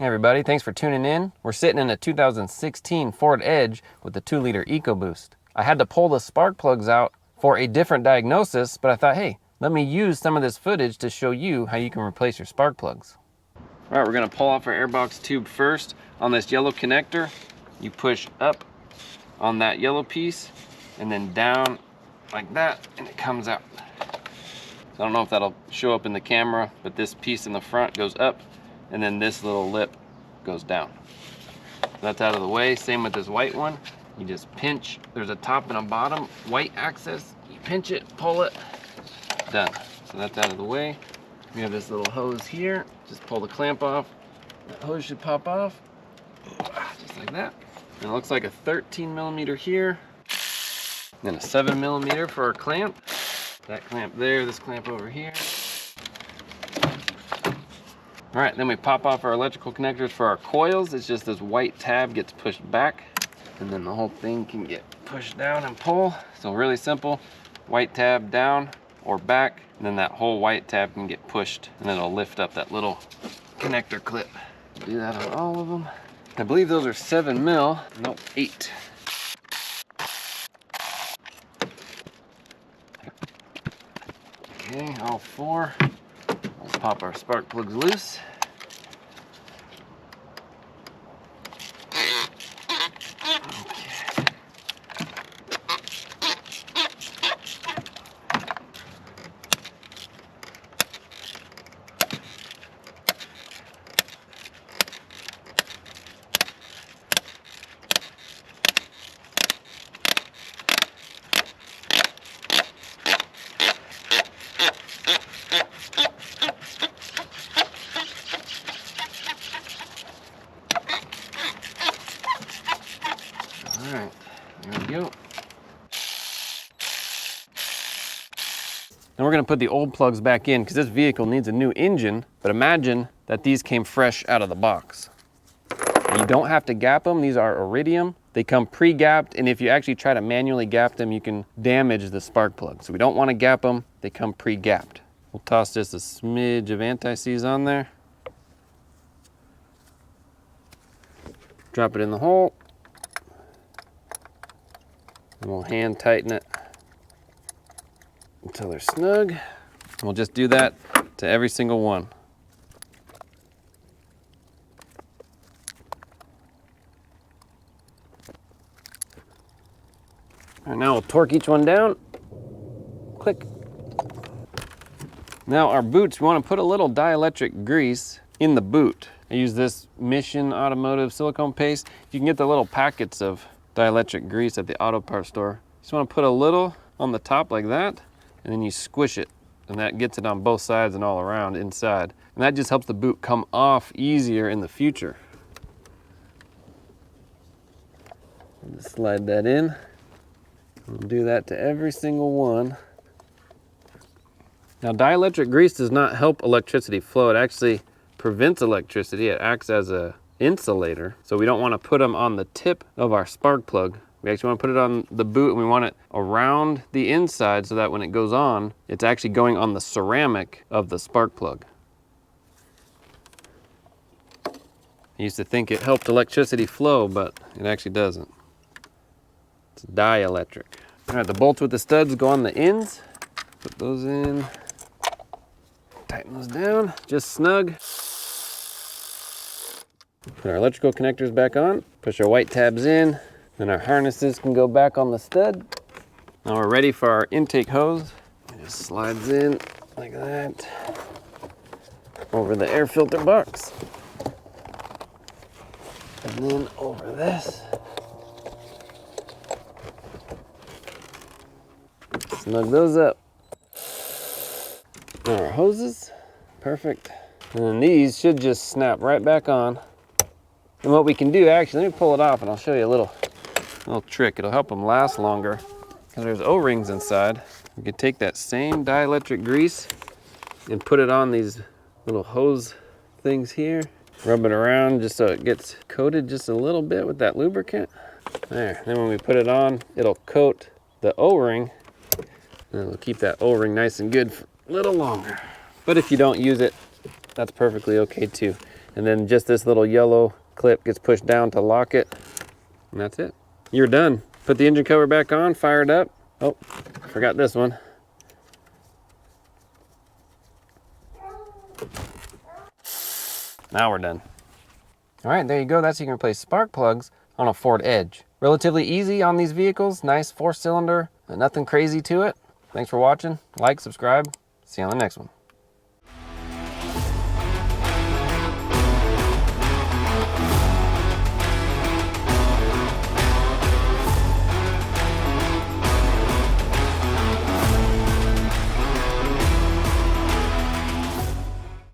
Hey everybody, thanks for tuning in. We're sitting in a 2016 Ford Edge with the 2-liter EcoBoost. I had to pull the spark plugs out for a different diagnosis, but I thought, hey, let me use some of this footage to show you how you can replace your spark plugs. All right, we're gonna pull off our airbox tube first. On this yellow connector, you push up on that yellow piece and then down like that, and it comes out. So I don't know if that'll show up in the camera, but this piece in the front goes up, and then this little lip goes down. That's out of the way. Same with this white one. You just pinch. There's a top and a bottom white access. You pinch it, pull it, done. So that's out of the way. We have this little hose here. Just pull the clamp off. That hose should pop off, just like that. And it looks like a 13 millimeter here, then a 7 millimeter for our clamp. That clamp there, this clamp over here. All right, then we pop off our electrical connectors for our coils. It's just this white tab gets pushed back, and then the whole thing can get pushed down and pull. So really simple, white tab down or back, and then that whole white tab can get pushed, and it'll lift up that little connector clip. Do that on all of them. I believe those are 7 mil, nope, 8. Okay, all 4. Let's pop our spark plugs loose. All right, there we go. Then we're gonna put the old plugs back in because this vehicle needs a new engine, but imagine that these came fresh out of the box. And you don't have to gap them. These are iridium. They come pre-gapped, and if you actually try to manually gap them, you can damage the spark plug. So we don't want to gap them. They come pre-gapped. We'll toss just a smidge of anti-seize on there. Drop it in the hole. And we'll hand tighten it until they're snug. We'll just do that to every single one. All right, now we'll torque each one down. Click. Now our boots, we want to put a little dielectric grease in the boot. I use this Mission Automotive silicone paste. You can get the little packets of dielectric grease at the auto parts store. Just want to put a little on the top like that, and then you squish it, and that gets it on both sides and all around inside. And that just helps the boot come off easier in the future. Just slide that in. We'll do that to every single one. Now, dielectric grease does not help electricity flow. It actually prevents electricity. It acts as an insulator. So we don't want to put them on the tip of our spark plug. We actually want to put it on the boot, and we want it around the inside so that when it goes on, it's actually going on the ceramic of the spark plug. I used to think it helped electricity flow, but it actually doesn't. It's dielectric. All right, the bolts with the studs go on the ends. Put those in. Tighten those down, just snug. Put our electrical connectors back on. Push our white tabs in. Then our harnesses can go back on the stud. Now we're ready for our intake hose. It just slides in like that over the air filter box. And then over this. Snug those up. Now our hoses, perfect. And then these should just snap right back on. And what we can do, actually, let me pull it off and I'll show you a little trick. It'll help them last longer because there's O-rings inside. We can take that same dielectric grease and put it on these little hose things here. Rub it around just so it gets coated just a little bit with that lubricant. There, then when we put it on, it'll coat the O-ring, and it'll keep that O-ring nice and good for a little longer. But if you don't use it, that's perfectly okay too. And then just this little yellow clip gets pushed down to lock it. And that's it. You're done. Put the engine cover back on, fire it up. Oh, forgot this one. Now we're done. All right, there you go. That's how you can replace spark plugs on a Ford Edge. Relatively easy on these vehicles. Nice 4-cylinder, nothing crazy to it. Thanks for watching. Like, subscribe. See you on the next one.